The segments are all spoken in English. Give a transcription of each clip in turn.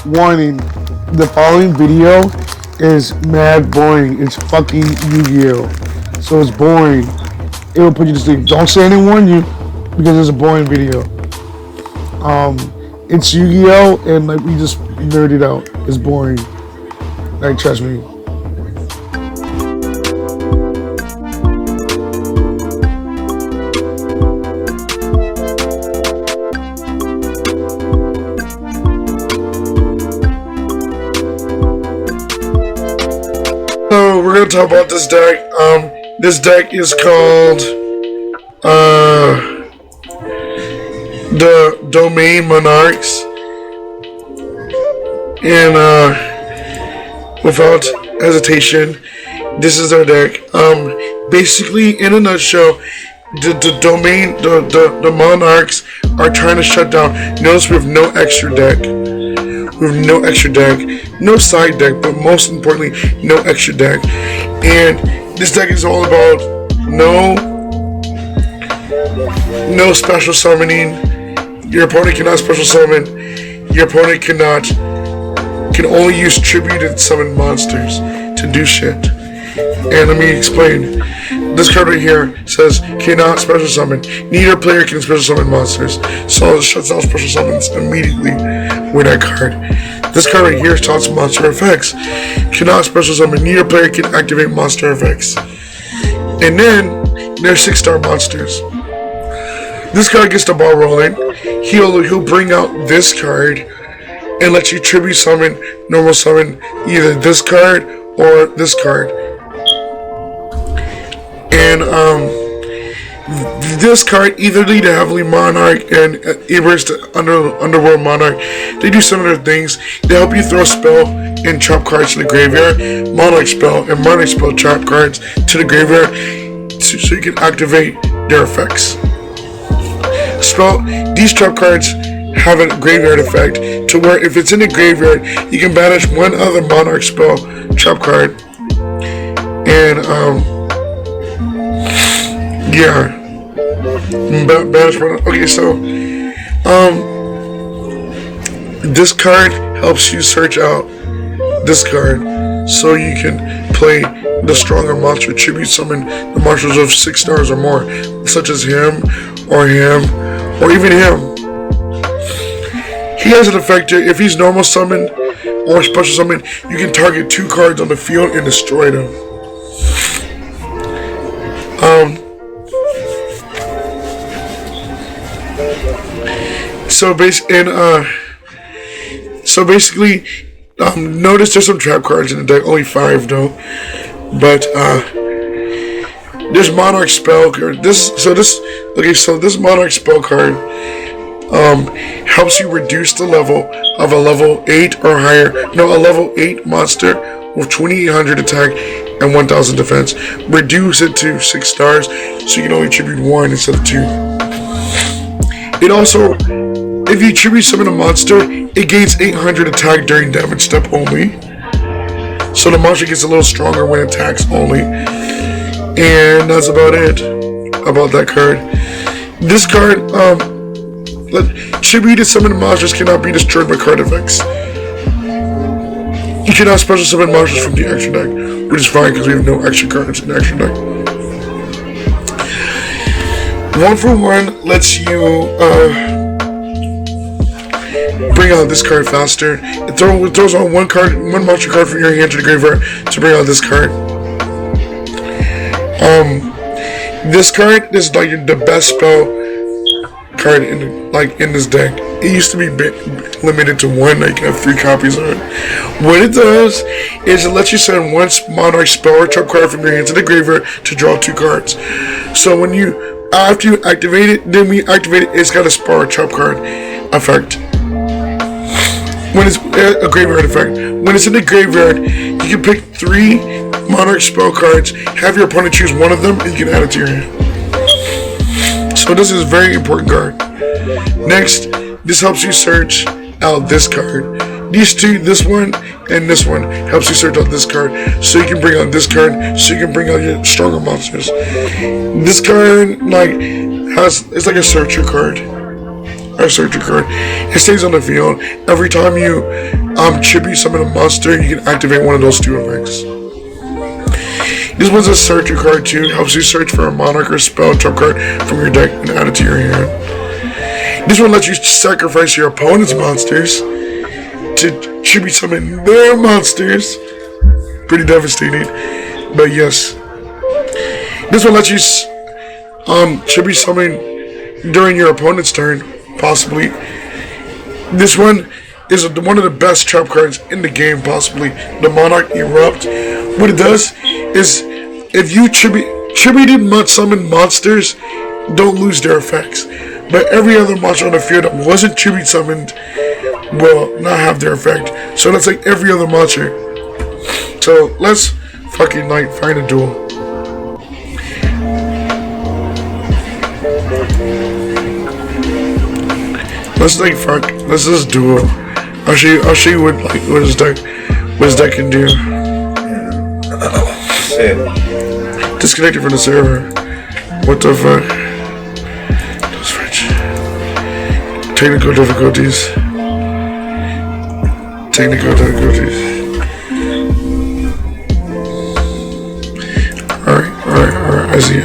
Warning, the following video is mad boring. It's fucking Yu-Gi-Oh! So it's boring. It will put you to sleep. Don't say anything warn you because it's a boring video. It's Yu-Gi-Oh! And like we just nerded out. It's boring. Like trust me. So we're gonna talk about this deck. This deck is called the Domain Monarchs, and without hesitation, this is our deck. Basically, in a nutshell, the Monarchs are trying to shut down. Notice we have no extra deck. We have no extra deck, no side deck, but most importantly, no extra deck. And this deck is all about no special summoning. Your opponent cannot special summon. Your opponent can only use tributed summon monsters to do shit. And let me explain. This card right here says cannot special summon. Neither player can special summon monsters. So it shuts down special summons immediately with that card. This card right here starts monster effects. Cannot special summon. Neither player can activate monster effects. And then there's 6-star monsters. This card gets the ball rolling. He'll bring out this card and let you tribute summon, normal summon either this card or this card. And this card, either the Heavenly Monarch and Iber's the Underworld Monarch, they do similar things. They help you throw spell and trap cards to the graveyard, Monarch spell and Monarch spell trap cards to the graveyard, so you can activate their effects. These trap cards have a graveyard effect to where if it's in the graveyard, you can banish one other Monarch spell trap card, and banish one. Okay, so this card helps you search out this card so you can play the stronger monster tribute summon the monsters of 6 stars or more, such as him or even him. He has an effect here. If he's normal summon or special summon, you can target 2 cards on the field and destroy them. So basically, notice there's some trap cards in the deck. Only 5 though, but there's Monarch spell card. This Monarch spell card helps you reduce the level of a level 8 or higher. No, a level 8 monster with 2800 attack and 1000 defense. Reduce it to 6 stars, so you can only tribute 1 instead of 2. It also, if you tribute summon a monster, it gains 800 attack during damage step only. So the monster gets a little stronger when it attacks only. And that's about it about that card. This card, tributed summon monsters cannot be destroyed by card effects. You cannot special summon monsters from the extra deck, which is fine because we have no extra cards in the extra deck. 1-for-1 lets you bring out this card faster. It throws on one monster card from your hand to the graveyard to bring out this card. This card is like the best spell card in this deck. It used to be limited to 1. You can have 3 copies of it. What it does is it lets you send one Monarch spell or trap card from your hand to the graveyard to draw 2 cards. So after you activate it, it's got a spell or trap card effect. When it's a graveyard effect. When it's in the graveyard, you can pick 3 Monarch spell cards, have your opponent choose one of them, and you can add it to your hand. So this is a very important card. Next, this helps you search out this card. These 2, this one and this one, helps you search out this card, so you can bring out this card, so you can bring out your stronger monsters. This card, it's like a searcher card. or search your card. It stays on the field. Every time you tribute summon a monster, you can activate one of those 2 effects. This one's a search your card too. Helps you search for a monarch or spell trap card from your deck and add it to your hand. This one lets you sacrifice your opponent's monsters to tribute summon their monsters. Pretty devastating, but yes. This one lets you tribute summon during your opponent's turn, possibly. This one is one of the best trap cards in the game, possibly. The Monarch Erupt. What it does is, if you tributed summon monsters, don't lose their effects. But every other monster on the field that wasn't tribute summoned will not have their effect. So that's like every other monster. So let's fucking like find a duel. Let's just duel. I'll show you what his deck can do. Disconnected from the server. What the fuck? Switch. Technical difficulties. Alright. I see.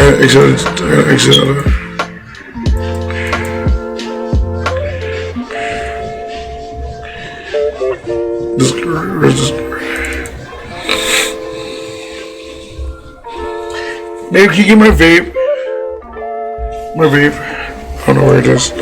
Alright, exit out of. Maybe can you get my vape? I don't know where it is.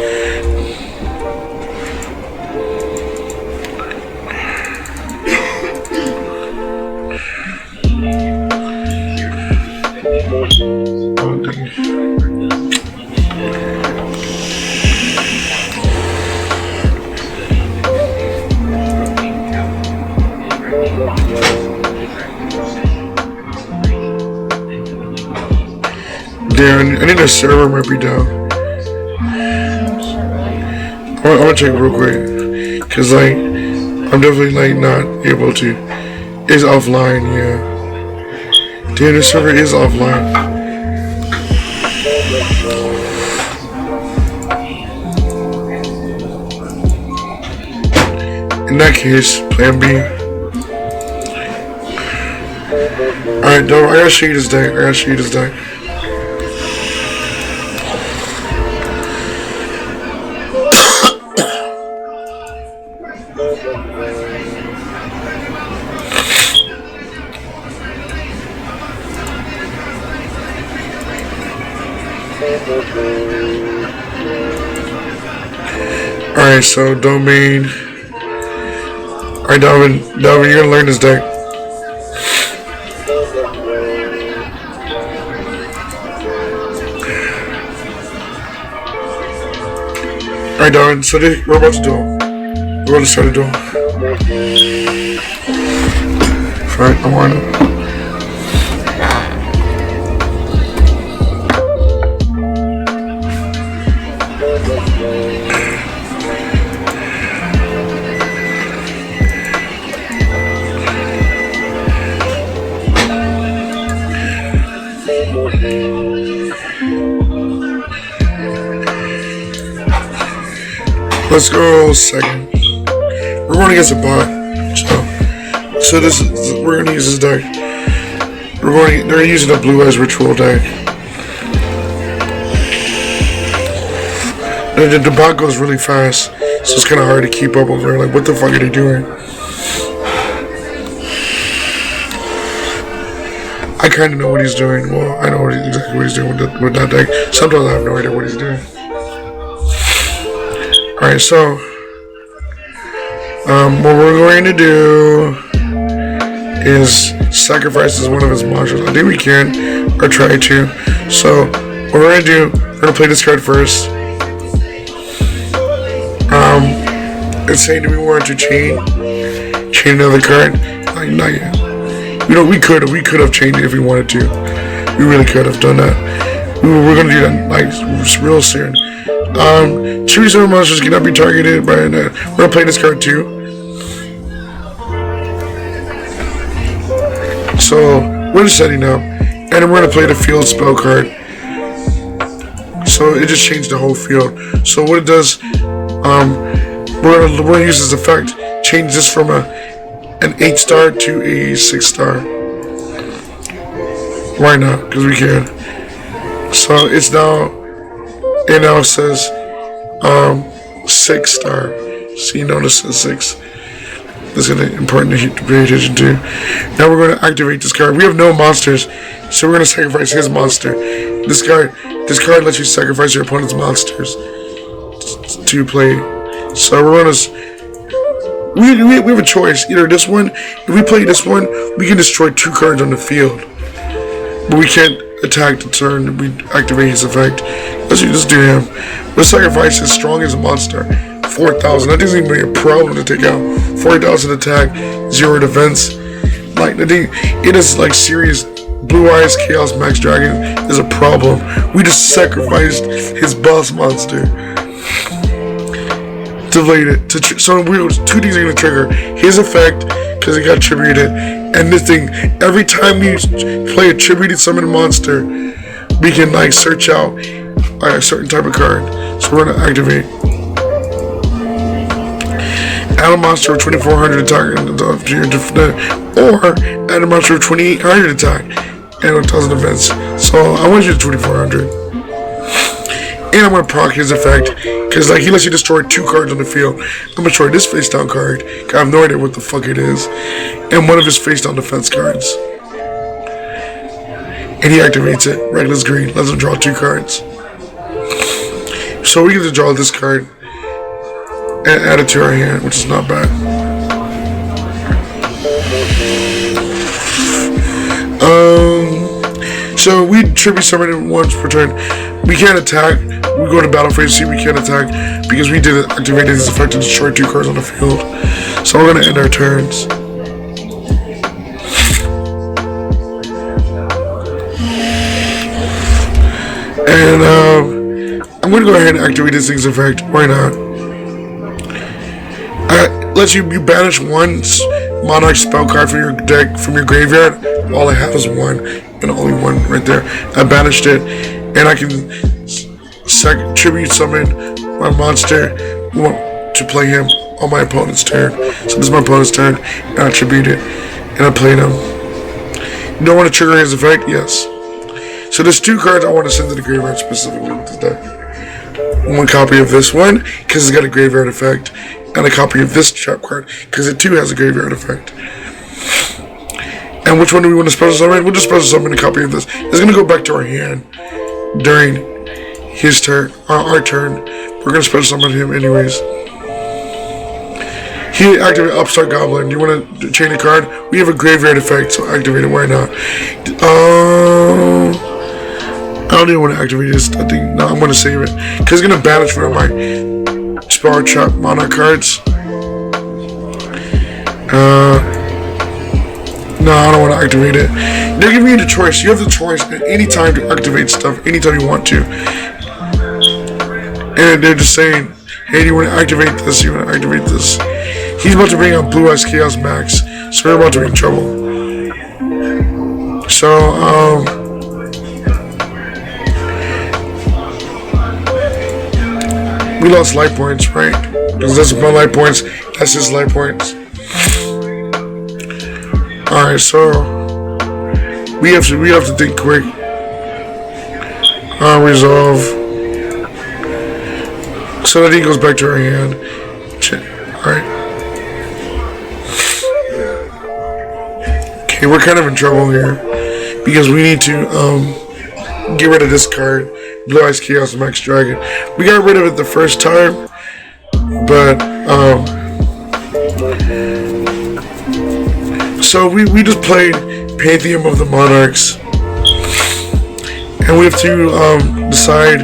Damn, I think the server might be down. I'm gonna check real quick, cause like I'm definitely like not able to. It's offline, yeah. Damn, the server is offline. In that case, plan B. Alright, though, I gotta show you this deck. Alright, so domain. Alright, Dalvin, you're gonna learn this deck. Alright, Dalvin, so we're about to duel. We're about to start a duel. Alright, I'm on it. Let's go second. We're going against a bot, so we're gonna use this deck. They're using a Blue Eyes Ritual deck. The bot goes really fast, so it's kind of hard to keep up with her. Like, what the fuck are they doing? I kind of know what he's doing. Well, I know exactly what he's doing with that deck. Sometimes I have no idea what he's doing. Alright, so what we're going to do is sacrifice one of his monsters. I think we can, or try to. So what we're going to do, we're going to play this card first. It's saying, do we want to chain another card? Like, not yet. We could have chained it if we wanted to. We really could have done that. We're going to do that like real soon. Choose our monsters cannot be targeted by we're gonna play this card too. So we're just setting up, and then we're gonna play the field spell card. So it just changed the whole field. So what it does, we're gonna use this effect, change this from an 8-star to a 6-star. Why not? Because we can. So it's now, it now says 6-star. So you notice it says 6. That's important to pay attention to. Now we're going to activate this card. We have no monsters, so we're going to sacrifice his monster. This card lets you sacrifice your opponent's monsters to play. So we're going to. We have a choice. Either this one. If we play this one, we can destroy 2 cards on the field, but we can't attack the turn we activate his effect. Let's just do him. We'll sacrifice his strongest monster. 4,000. That doesn't even be a problem to take out. 4,000 attack, 0 defense. Like the thing, it is like serious. Blue Eyes Chaos Max Dragon is a problem. We just sacrificed his boss monster. Delayed it. So 2 things are gonna trigger his effect because it got attributed, and this thing. Every time we play a attributed summon monster, we can like search out a certain type of card. So we're gonna activate. Add a monster with 2,400 attack or add a monster with 2,800 attack and 1,000 defense. So I want you to 2,400. And I'm gonna proc his effect because like he lets you destroy 2 cards on the field. I'm gonna destroy this face down card. I have no idea what the fuck it is, and one of his face down defense cards. And he activates it. Reckless Green lets him draw 2 cards. So we get to draw this card and add it to our hand, which is not bad. So we tribute summon it once per turn. We can't attack. We go to battle phase C. We can't attack because we did activate his effect to destroy 2 cards on the field. So we're gonna end our turns. And I'm gonna go ahead and activate this thing's effect. Why not? Lets you banish 1 Monarch spell card from your deck, from your graveyard. All I have is 1, and only 1 right there. I banished it, and I can tribute summon my monster to play him on my opponent's turn. So this is my opponent's turn, and I tribute it, and I played him. You don't want to trigger his effect? Yes. So there's 2 cards I want to send to the graveyard specifically with this deck. 1 copy of this one, because it's got a graveyard effect, and a copy of this trap card, because it too has a graveyard effect. And which one do we want to special summon? We'll just special summon a copy of this. It's going to go back to our hand during his turn, our turn. We're going to special summon him anyways. He activated Upstart Goblin. Do you want to chain a card? We have a graveyard effect, so activate it. Why not? I don't even want to activate this. I think no, I'm going to save it because it's going to banish one of my Spell Trap Monarch cards. No, I don't want to activate it. They're giving you the choice. You have the choice at any time to activate stuff, anytime you want to. And they're just saying, hey, do you want to activate this? You want to activate this? He's about to bring out Blue Eyes Chaos Max, so we're about to be in trouble. So, we lost life points, right? Because that's my life points. That's his life points. Alright, so we have to think quick. Resolve. So that he goes back to our hand. Alright. Okay, we're kind of in trouble here because we need to get rid of this card. Blue Eyes Chaos Max Dragon. We got rid of it the first time, but so we just played Pantheon of the Monarchs, and we have to decide.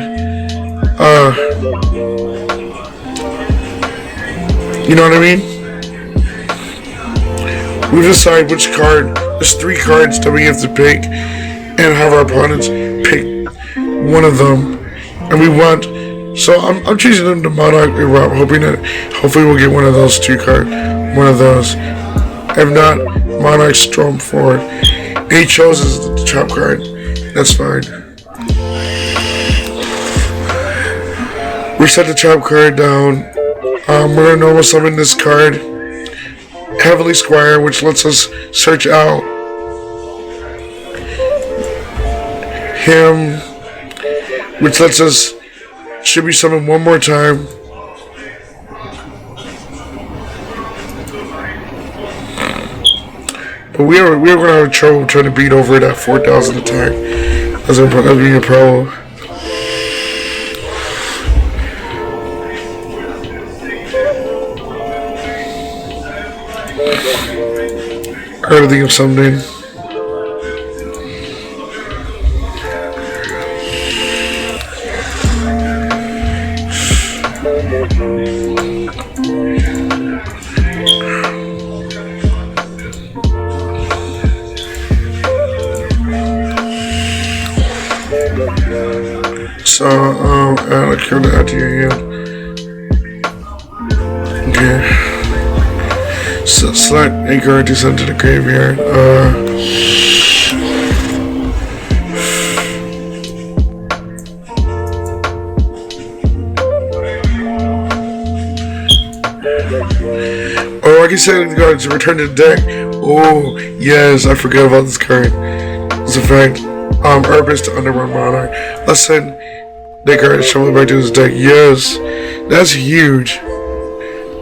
You know what I mean? We decide which card. There's 3 cards that we have to pick, and have our opponents pick one of them, and we want. So I'm choosing them to Monarch. I'm hoping that hopefully we'll get one of those 2 cards, one of those. If not, Monarch storm forward. He chose the trap card. That's fine. We set the trap card down. We're gonna normal summon this card, Heavenly Squire, which lets us search out him, which lets us should be summoned one more time. But we are gonna have trouble trying to beat over that 4,000 attack. That's being a problem. I gotta think of something. So, I'll kill that to your hand. Okay. So, select a card to send to the graveyard. Oh, I can send the card to return to the deck. Oh, yes, I forgot about this card. It's a fact. Herbist to Underworld Monarch. Let's send that card shuffle back to his deck. Yes, that's huge.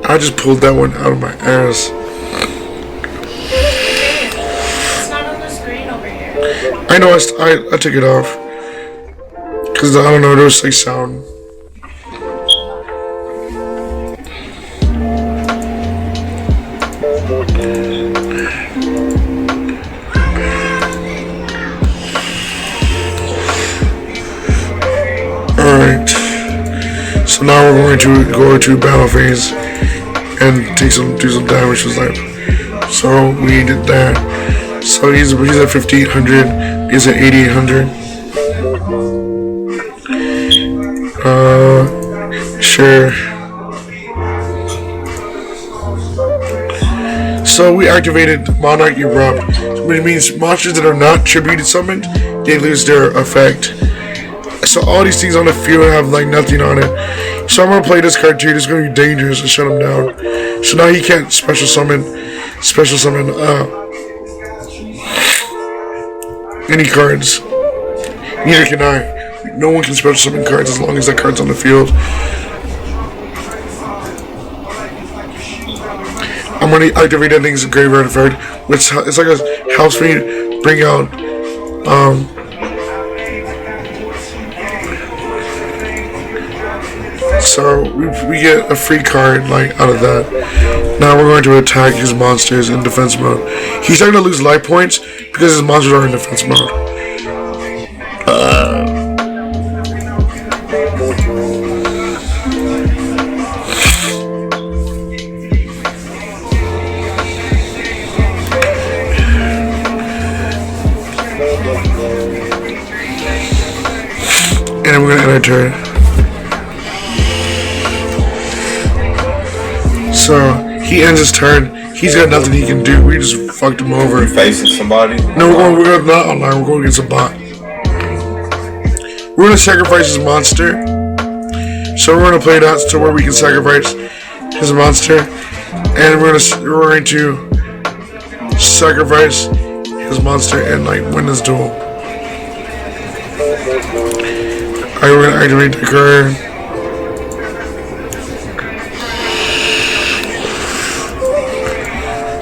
I just pulled that one out of my ass. It's not on the screen over here. I know, I took it off. Because, I don't know, there was like sound. Alright. So now we're going to go to battle phase and do some damage with life. So we did that. So he's at 1500. He's at 8800. Sure. So we activated Monarch Erupt, which means monsters that are not tributed summoned, they lose their effect. So all these things on the field have like nothing on it. So I'm gonna play this card too. This is gonna be dangerous and shut him down. So now he can't special summon any cards. Neither can I. No one can special summon cards as long as that card's on the field. I'm gonna activate that thing's graveyard effect, which it's like a helps me bring out so we get a free card like out of that. Now we're going to attack his monsters in defense mode. He's starting to lose life points because his monsters are in defense mode. And we're gonna end our turn. So he ends his turn. He's got nothing he can do. We just fucked him over. We're facing somebody? No, we're going not online. We're going against a bot. We're gonna sacrifice his monster. So we're gonna play that to where we can sacrifice his monster, and we're going to sacrifice his monster and like win this duel. Alright, we're gonna activate the card.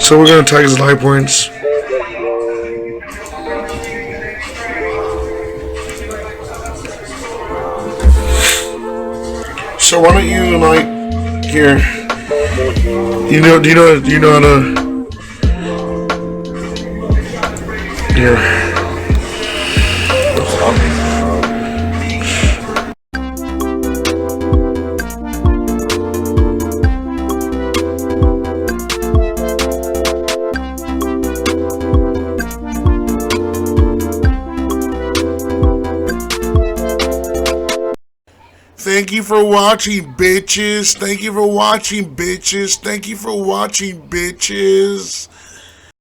So we're gonna attack his life points. So why don't you like here? Do you know how to here? Thank you for watching, bitches. Thank you for watching, bitches. Thank you for watching, bitches.